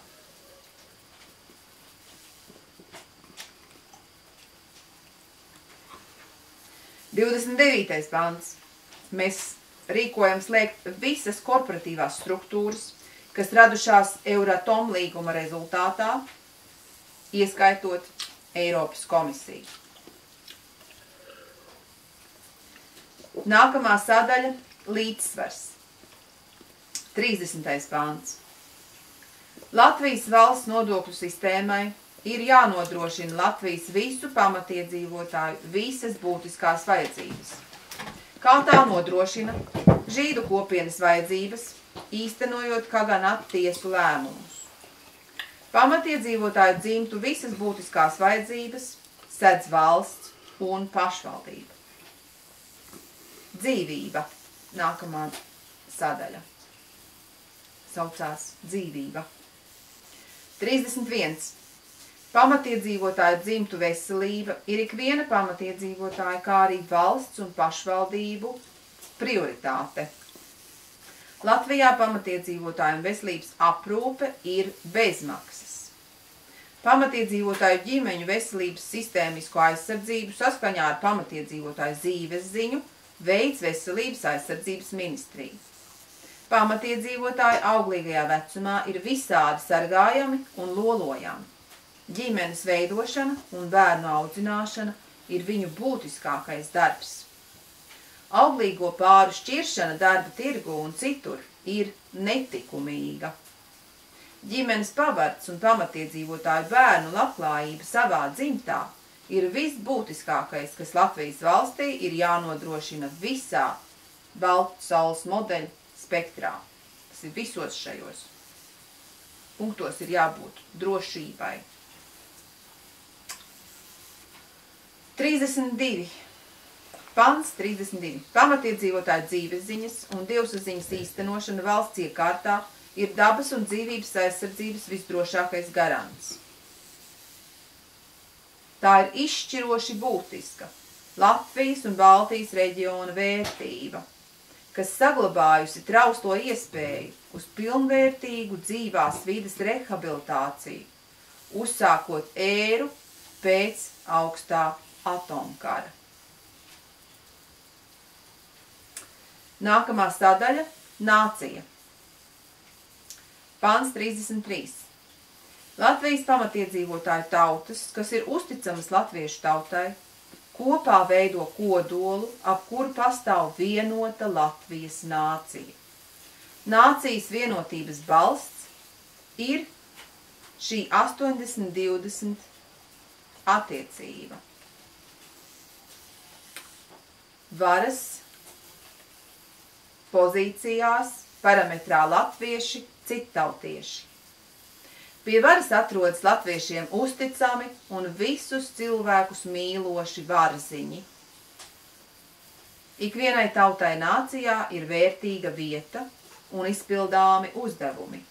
29. pants. Mēs rīkojam slēgt visas korporatīvās struktūras, kas radušās Euratom līguma rezultātā, ieskaitot Eiropas komisiju. Nākamā sadaļa – līdzsvars. 30. pāns. Latvijas valsts nodokļu sistēmai ir jānodrošina Latvijas visu pamatiedzīvotāju visas būtiskās vajadzības. Kā tā nodrošina žīdu kopienas vajadzības, īstenojot Kaganat tiesu lēmumus. Pamatiedzīvotāju dzimtu visas būtiskās vajadzības sedz valsts un pašvaldība. Dzīvība. Nākamā sadaļa. Saucās dzīvība. 31. Pamatiedzīvotāju dzimtu veselība ir ikviena pamatiedzīvotāja, kā arī valsts un pašvaldību prioritāte. Latvijā pamatiedzīvotāju veselības aprūpe ir bezmaksas. Pamatiedzīvotāju ģimeņu veselības sistēmisko aizsardzību saskaņā ar pamatiedzīvotāju dzīves ziņu veids Veselības aizsardzības ministrija. Pamatiedzīvotāji auglīgajā vecumā ir visādi sargājami un lolojami. Ģimenes veidošana un bērnu audzināšana ir viņu būtiskākais darbs. Auglīgo pāru šķiršana darba tirgu un citur ir netikumīga. Ģimenes pavards un pamatiedzīvotāju bērnu labklājība savā dzimtā ir visbūtiskākais, kas Latvijas valstī ir jānodrošina visā baltu saules modeļu spektrā. Tas ir visos šajos punktos ir jābūt drošībai. 32. Pants 32. Pamatiedzīvotāju dzīves ziņas un dievsaziņas īstenošana valsts iekārtā ir dabas un dzīvības aizsardzības visdrošākais garants. Tā ir izšķiroši būtiska Latvijas un Baltijas reģiona vērtība, kas saglabājusi trausto iespēju uz pilnvērtīgu dzīvās vides rehabilitāciju, uzsākot ēru pēc augstā atomkara. Nākamā sadaļa – nācija. Pants 33. Latvijas pamatiedzīvotāju tautas, kas ir uzticamas latviešu tautai, kopā veido kodolu, ap kuru pastāv vienota Latvijas nācija. Nācijas vienotības balsts ir šī 80-20 attiecība. Varas pozīcijās parametrā latvieši, cittautieši. Pie varas atrodas latviešiem uzticami un visus cilvēkus mīloši varziņi. Ikvienai tautai nācijā ir vērtīga vieta un izpildāmi uzdevumi.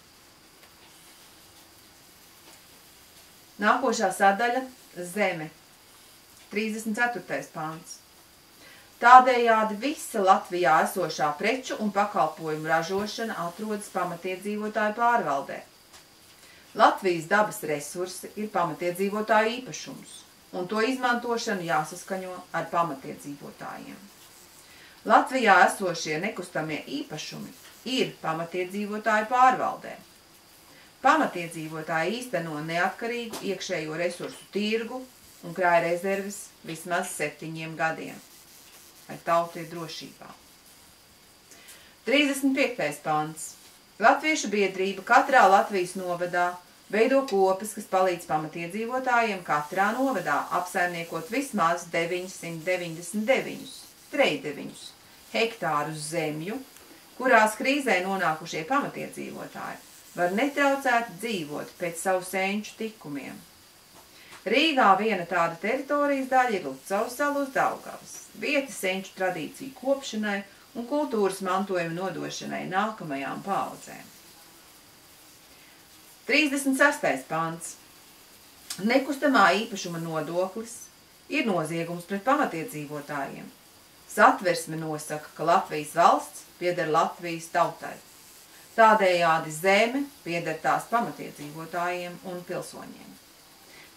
Nākošā sadaļa – zeme. 34. pāns. Tādējādi visa Latvijā esošā preču un pakalpojumu ražošana atrodas pamatiedzīvotāju pārvaldē. Latvijas dabas resursi ir pamatiedzīvotāju īpašums, un to izmantošanu jāsaskaņo ar pamatiedzīvotājiem. Latvijā esošie nekustamie īpašumi ir pamatiedzīvotāju pārvaldē. Pamatiedzīvotāji īsteno neatkarīgu iekšējo resursu tirgu un krāja rezerves vismaz 7 gadiem, lai tauta ir drošībā. 35. pants. Latviešu biedrība katrā Latvijas novadā veido kopas, kas palīdz pamatiedzīvotājiem katrā novadā apsaimniekot vismaz 999 hektārus zemju, kurās krīzē nonākušie pamatiedzīvotāji var netraucēti dzīvot pēc savu senču tikumiem. Rīgā viena tāda teritorijas daļa ir Lucavas sala uz Daugavas, vieta senču tradīciju kopšanai un kultūras mantojuma nodošanai nākamajām paaudzēm. 36. pants. Nekustamā īpašuma nodoklis ir noziegums pret pamatiedzīvotājiem. Satversme nosaka, ka Latvijas valsts pieder Latvijas tautai. Tādējādi zeme pieder tās pamatiedzīvotājiem un pilsoņiem.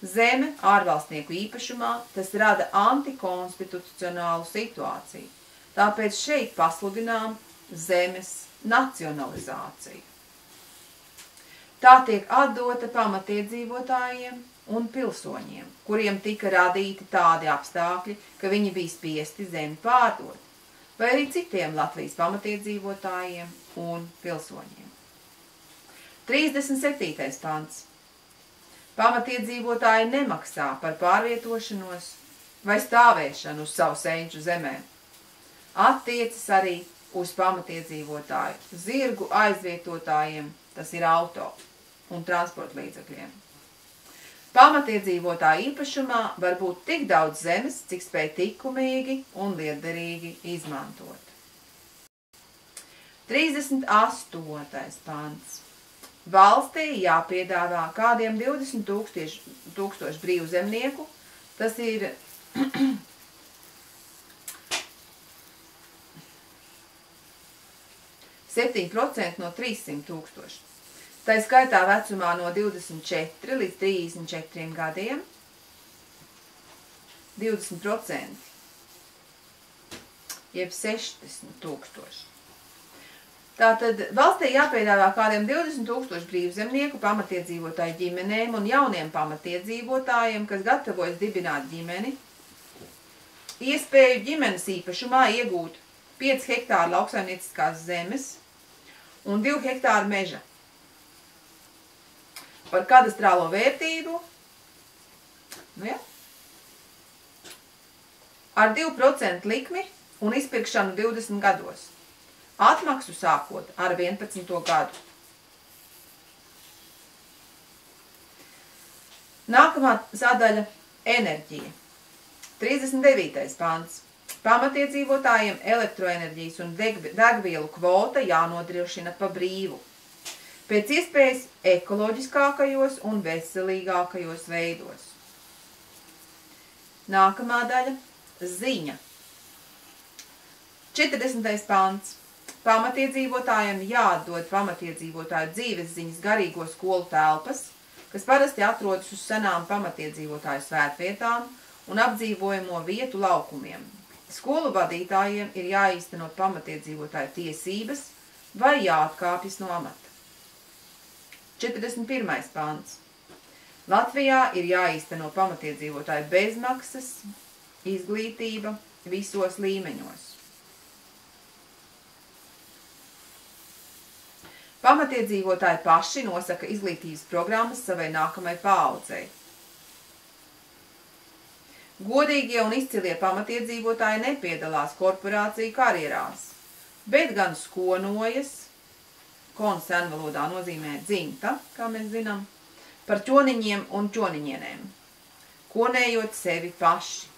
Zeme ārvalstnieku īpašumā tas rada antikonstitucionālu situāciju. Tāpēc šeit pasludinām zemes nacionalizāciju. Tā tiek atdota pamatiedzīvotājiem un pilsoņiem, kuriem tika radīti tādi apstākļi, ka viņi bija spiesti zemi pārdot, vai arī citiem Latvijas pamatiedzīvotājiem un pilsoņiem. 37. pants. Pamatiedzīvotāji nemaksā par pārvietošanos vai stāvēšanu uz savu senču zemēm. Attiecas arī uz pamatiedzīvotāju zirgu aizvietotājiem, tas ir auto un transporta līdzekļiem. Pamatiedzīvotāju īpašumā var būt tik daudz zemes, cik spēj likumīgi un lietderīgi izmantot. 38. pants. Valstī jāpiedāvā kādiem 20 tūkstoši brīvzemnieku, tas ir 7% no 300 tūkstoši. Tā skaitā vecumā no 24 līdz 34 gadiem 20%, jeb 60 tūkstoši. Tātad valstī jāpiedāvā kādiem 20 tūkstoši brīvzemnieku pamatiedzīvotāju ģimenēm un jauniem pamatiedzīvotājiem, kas gatavojas dibināt ģimeni, iespēju ģimenes īpašumā iegūt 5 hektāru lauksaimnieciskās zemes un 2 hektāru meža. Par kadastrālo vērtību ar 2% likmi un izpirkšanu 20 gados. Atmaksu sākot ar 11. gadu. Nākamā sadaļa – enerģija. 39. pants. Pamatiedzīvotājiem elektroenerģijas un degvielu kvota jānodrošina pa brīvu. Pēc iespējas ekoloģiskākajos un veselīgākajos veidos. Nākamā daļa – ziņa. 40. pants. Pamatiedzīvotājiem jāatdod pamatiedzīvotāju dzīves ziņas garīgo skolu telpas, kas parasti atrodas uz senām pamatiedzīvotāju svētvietām un apdzīvojamo vietu laukumiem. Skolu vadītājiem ir jāīsteno pamatiedzīvotāju tiesības vai jāatkāpjas no amata. 41. pants. Latvijā ir jāīsteno pamatiedzīvotāju bezmaksas izglītība visos līmeņos. Pamatiedzīvotāji paši nosaka izglītības programmas savai nākamai paaudzei. Godīgie un izcilie pamatiedzīvotāji nepiedalās korporāciju karjerās, bet gan skonojas, kon senvalodā nozīmē dzimta, kā mēs zinām, par ķoniņiem un ķoniņienēm, konējot sevi paši.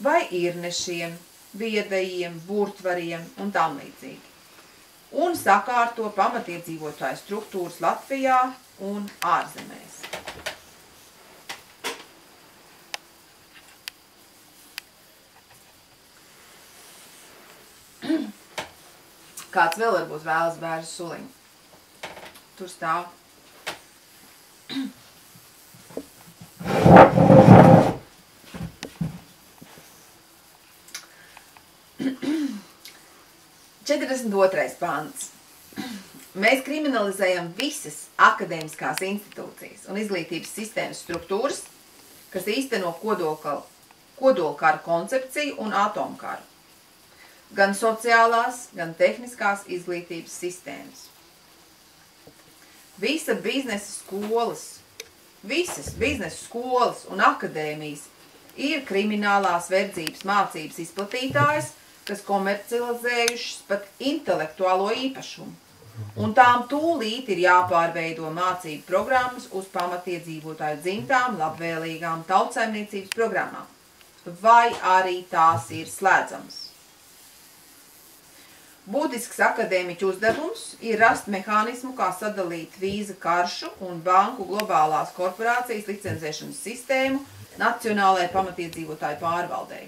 Vai irnešiem, viedajiem, burtvariem un tam līdzīgi. Un sakārto pamatiedzīvotāju struktūras Latvijā un ārzemēs. Kāds vēl varbūt vēlas bērnu suliņu? Tur stāv. Četrdesmit pants. Mēs kriminalizējam visas akadēmiskās institūcijas un izglītības sistēmas struktūras, kas īsteno kodolkaru koncepciju un atomkaru. Gan sociālās, gan tehniskās izglītības sistēmas. Visas biznesa skolas un akadēmijas ir kriminālās verdzības mācības izplatītājas, kas komercializējušas pat intelektuālo īpašumu. Un tām tūlīt ir jāpārveido mācību programmas uz pamatiedzīvotāju dzimtām, labvēlīgām tautsaimniecības programmām. Vai arī tās ir slēdzamas. Būtisks akadēmiķu uzdevums ir rast mehānismu, kā sadalīt vīza karšu un banku globālās korporācijas licencēšanas sistēmu nacionālajai pamatiedzīvotāju pārvaldei.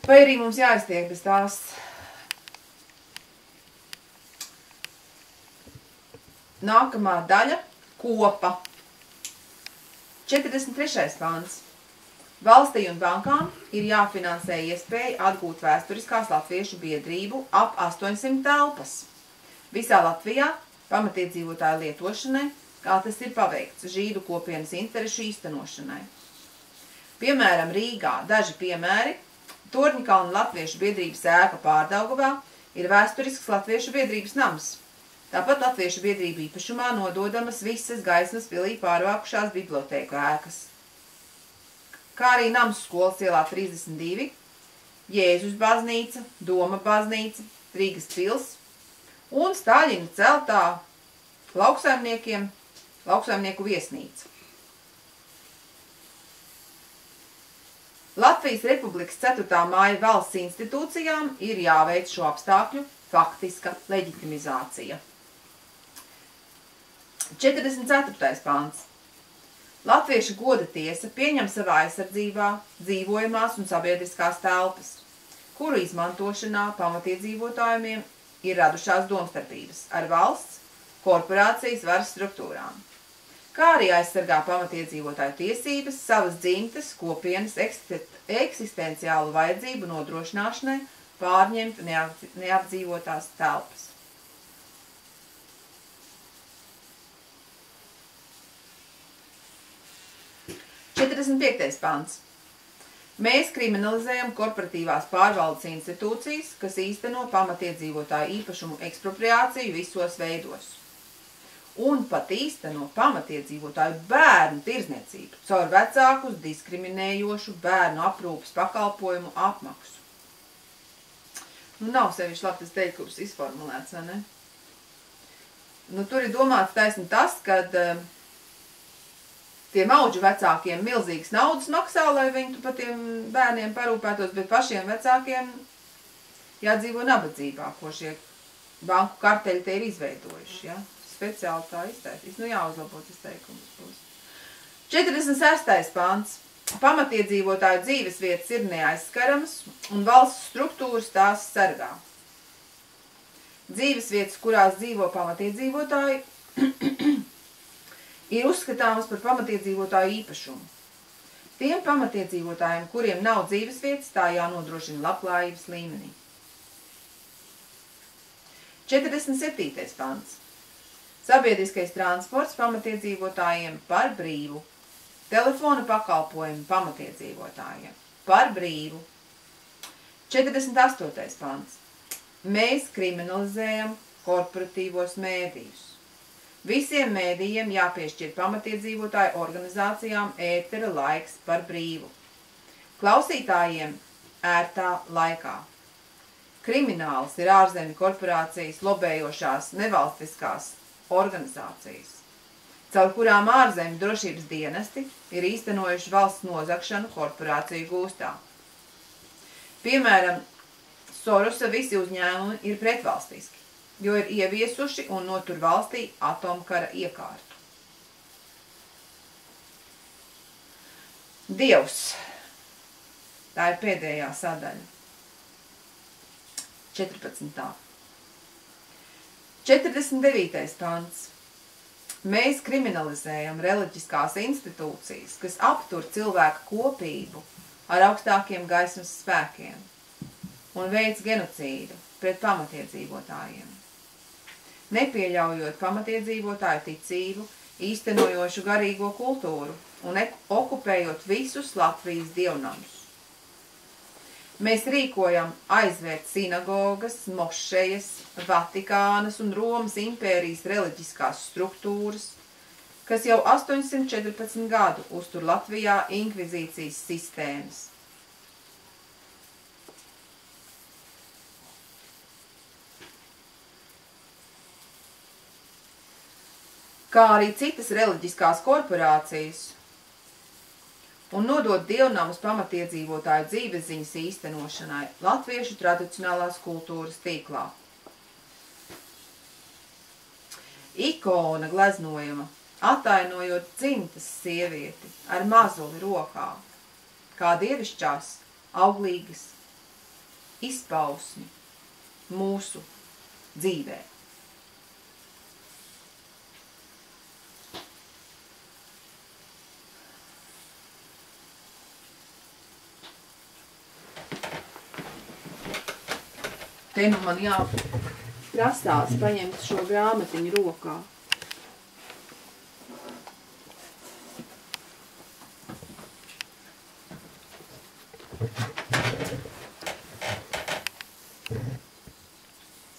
Vai arī mums jāiztiek bez tās nākamā daļa – kopa. 43. pants. Valstī un bankām ir jāfinansē iespēja atgūt vēsturiskās latviešu biedrību ap 800 telpas. Visā Latvijā pamatiedzīvotāju lietošanai, kā tas ir paveikts žīdu kopienas interešu īstenošanai. Piemēram, Rīgā daži piemēri – Torņakalna latviešu biedrības ēka Pārdaugavā ir vēsturisks latviešu biedrības nams. Tāpat latviešu biedrību īpašumā nododamas visas Gaismas pilī pārvākušās bibliotēku ēkas. Kā arī nams Skolas ielā 32, Jēzus baznīca, Doma baznīca, Rīgas pils un Staļina celtā lauksaimnieku viesnīca. Latvijas Republikas 4. māja valsts institūcijām ir jāveic šo apstākļu faktiska leģitimizācija. 44. pants. Latviešu goda tiesa pieņem savā aizsardzībā dzīvojamās un sabiedriskās telpas, kuru izmantošanā pamatiedzīvotājiem ir radušās domstarpības ar valsts, korporācijas varas struktūrām, kā arī aizsargā pamatiedzīvotāju tiesības savas dzimtes kopienas eksistenciālu vajadzību nodrošināšanai pārņemt neapdzīvotās telpas. Pants. Mēs kriminalizējam korporatīvās pārvaldes institūcijas, kas īsteno pamatiedzīvotāju īpašumu ekspropriāciju visos veidos. Un pat īsteno pamatiedzīvotāju bērnu tirdzniecību caur vecākus diskriminējošu bērnu aprūpes pakalpojumu apmaksu. Nu, nav sevišķi labi tas teikums izformulēts, vai ne? Nu, tur ir domāts taisni tas, kad tiem audžu vecākiem milzīgas naudas maksā, lai viņi par tiem bērniem parūpētos, bet pašiem vecākiem jādzīvo nabadzībā, ko šie banku karteļi te ir izveidojuši, ja? Speciāli tā iztaisīs. Nu, jāuzlabo tas teikums būs. 46. pants. Pamatiedzīvotāju dzīves vietas ir neaizskaramas un valsts struktūras tās sargā. Dzīves vietas, kurās dzīvo pamatiedzīvotāji, ir uzskatāmas par pamatiedzīvotāju īpašumu. Tiem pamatiedzīvotājiem, kuriem nav dzīves vietas, tā jānodrošina labklājības līmenī. 47. pants. Sabiedriskais transports pamatiedzīvotājiem par brīvu. Telefona pakalpojumi pamatiedzīvotājiem par brīvu. 48. pants. Mēs kriminalizējam korporatīvos mēdījus. Visiem mēdījiem jāpiešķir pamatiedzīvotāju organizācijām ētera laiks par brīvu. Klausītājiem ērtā laikā. Krimināls ir ārzemju korporācijas lobējošās nevalstiskās organizācijas, caur kurām ārzemju drošības dienesti ir īstenojuši valsts nozagšanu korporāciju gūstā. Piemēram, Sorosa visi uzņēmumi ir pretvalstiski, jo ir ieviesuši un notur valstī atomkara iekārtu. Dievs. Tā ir pēdējā sadaļa. 14. 49. pants. Mēs kriminalizējam reliģiskās institūcijas, kas aptur cilvēka kopību ar augstākiem gaismas spēkiem un veic genocīdu pret pamatiedzīvotājiem. Nepieļaujot pamatiedzīvotāju ticību, īstenojošu garīgo kultūru un okupējot visus Latvijas dievnamus. Mēs rīkojam aizvērt sinagogas, mošejas, Vatikānas un Romas impērijas reliģiskās struktūras, kas jau 814 gadu uztur Latvijā inkvizīcijas sistēmas. Kā arī citas reliģiskās korporācijas, un nodot dievnamus pamatiedzīvotāju dzīvesziņas īstenošanai latviešu tradicionālās kultūras tīklā. Ikona gleznojama, atainojot dzimtas sievieti ar mazuli rokā, kā dievišķās, auglīgas izpausmi mūsu dzīvē. Te nu man jāprasās paņemt šo grāmatiņu rokā.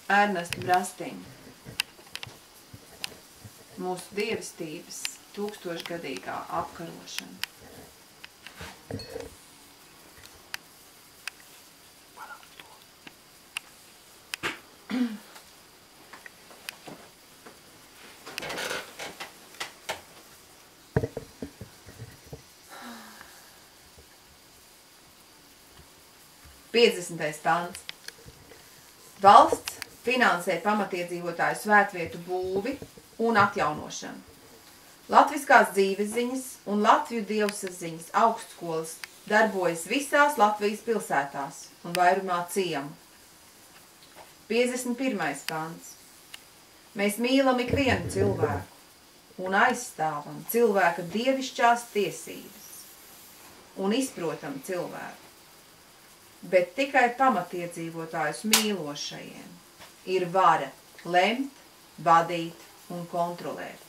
Ernesta Brastiņa. Mūsu dievestības 1000-gadīgā apkarošana. Piecdesmitais pants. Valsts finansē pamatiedzīvotāju svētvietu būvi un atjaunošanu. Latviskās dzīvesziņas un Latviju dievsaziņas augstskolas darbojas visās Latvijas pilsētās un vairumā ciemu. 51. pants. Mēs mīlam ikvienu cilvēku un aizstāvam cilvēka dievišķās tiesības un izprotam cilvēku, bet tikai pamatiedzīvotājus mīlošajiem ir vara lemt, vadīt un kontrolēt.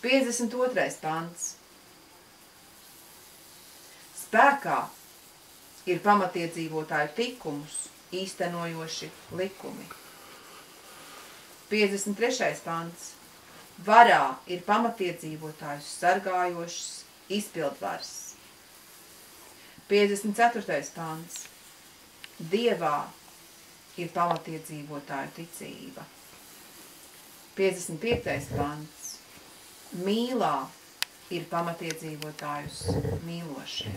52. pants. Spēkā ir pamatiedzīvotāju tikumus īstenojoši likumi. 53. pants. Varā ir pamatiedzīvotājus sargājošs izpildvaras. 54. pants. Dievā ir pamatiedzīvotāju ticība. 55. pants. Mīlā ir pamatiedzīvotājus mīlošie.